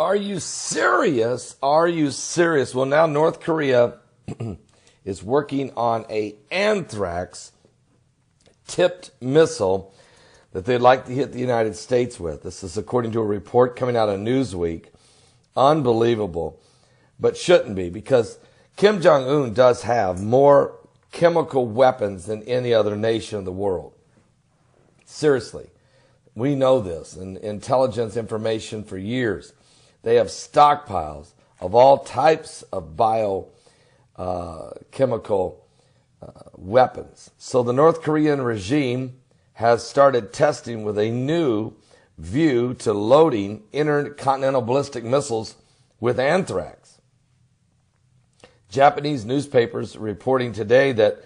Are you serious? Are you serious? Well, now North Korea is working on a Anthrax tipped missile that they'd like to hit the United States with. This is according to a report coming out of Newsweek. Unbelievable, but shouldn't be, because Kim Jong-un does have more chemical weapons than any other nation in the world. Seriously, we know this, and intelligence information for years. They have stockpiles of all types of biochemical weapons. So the North Korean regime has started testing with a new view to loading intercontinental ballistic missiles with anthrax. Japanese newspapers reporting today that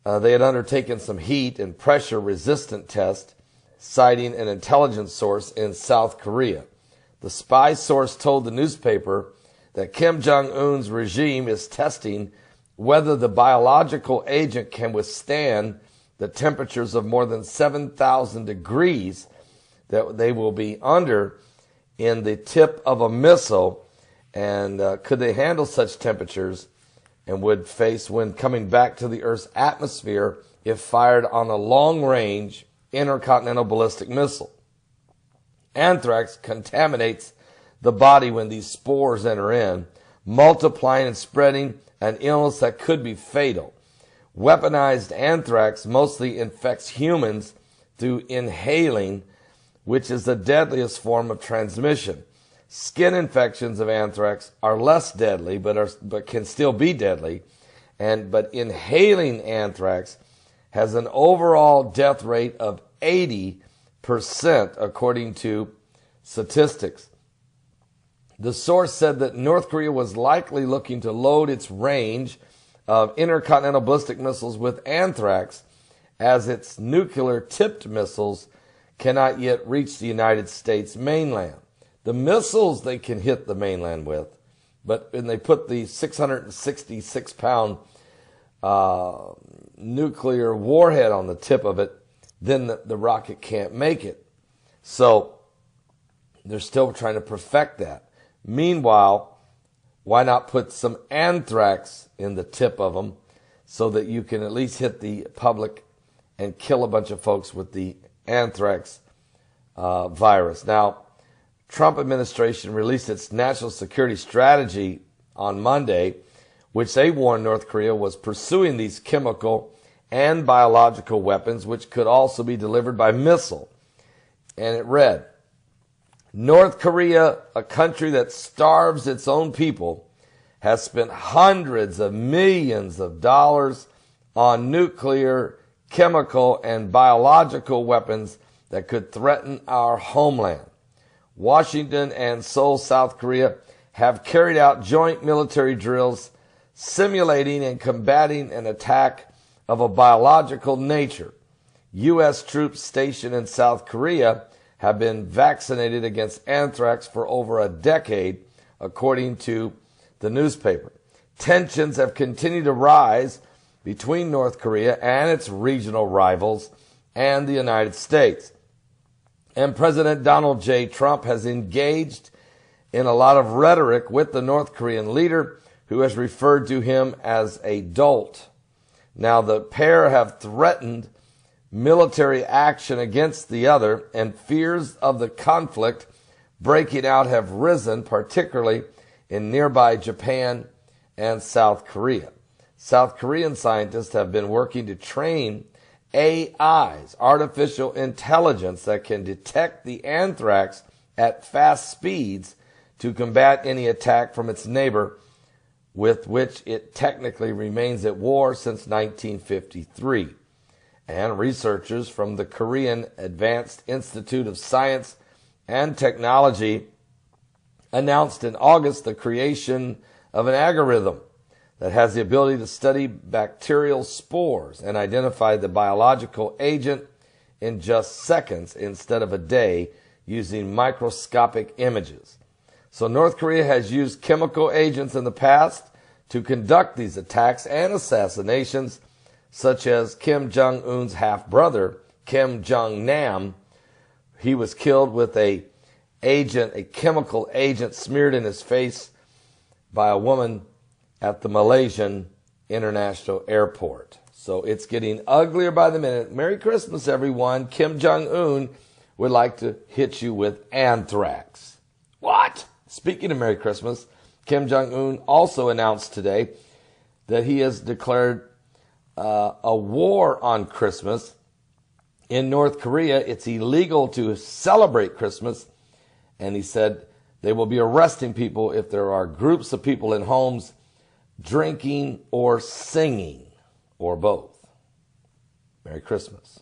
they had undertaken some heat and pressure resistant tests, citing an intelligence source in South Korea. The spy source told the newspaper that Kim Jong-un's regime is testing whether the biological agent can withstand the temperatures of more than 7,000 degrees that they will be under in the tip of a missile, and could they handle such temperatures and would face when coming back to the Earth's atmosphere if fired on a long-range intercontinental ballistic missile. Anthrax contaminates the body when these spores enter in, multiplying and spreading an illness that could be fatal. Weaponized anthrax mostly infects humans through inhaling, which is the deadliest form of transmission. Skin infections of anthrax are less deadly, but can still be deadly. But inhaling anthrax has an overall death rate of 80%, according to statistics. The source said that North Korea was likely looking to load its range of intercontinental ballistic missiles with anthrax, as its nuclear-tipped missiles cannot yet reach the United States mainland. The missiles they can hit the mainland with, but when they put the 666-pound nuclear warhead on the tip of it, then the rocket can't make it. So they're still trying to perfect that. Meanwhile, why not put some anthrax in the tip of them so that you can at least hit the public and kill a bunch of folks with the anthrax virus? Now, Trump administration released its national security strategy on Monday, which they warned North Korea was pursuing these chemical and biological weapons, which could also be delivered by missile. And it read, North Korea, a country that starves its own people, has spent hundreds of millions of dollars on nuclear, chemical, and biological weapons that could threaten our homeland. Washington and Seoul, South Korea, have carried out joint military drills simulating and combating an attack of a biological nature. U.S. troops stationed in South Korea have been vaccinated against anthrax for over a decade, according to the newspaper. Tensions have continued to rise between North Korea and its regional rivals and the United States. And President Donald J. Trump has engaged in a lot of rhetoric with the North Korean leader, who has referred to him as a dolt. Now, the pair have threatened military action against the other, and fears of the conflict breaking out have risen, particularly in nearby Japan and South Korea. South Korean scientists have been working to train AIs, artificial intelligence, that can detect the anthrax at fast speeds to combat any attack from its neighbor, with which it technically remains at war since 1953. And researchers from the Korean Advanced Institute of Science and Technology announced in August the creation of an algorithm that has the ability to study bacterial spores and identify the biological agent in just seconds instead of a day, using microscopic images. So North Korea has used chemical agents in the past to conduct these attacks and assassinations, such as Kim Jong-un's half-brother, Kim Jong-nam. He was killed with a agent, a chemical agent smeared in his face by a woman at the Malaysian International Airport. So it's getting uglier by the minute. Merry Christmas, everyone. Kim Jong-un would like to hit you with anthrax. What? Speaking of Merry Christmas, Kim Jong-un also announced today that he has declared a war on Christmas. In North Korea, it's illegal to celebrate Christmas, and he said they will be arresting people if there are groups of people in homes drinking or singing, or both. Merry Christmas.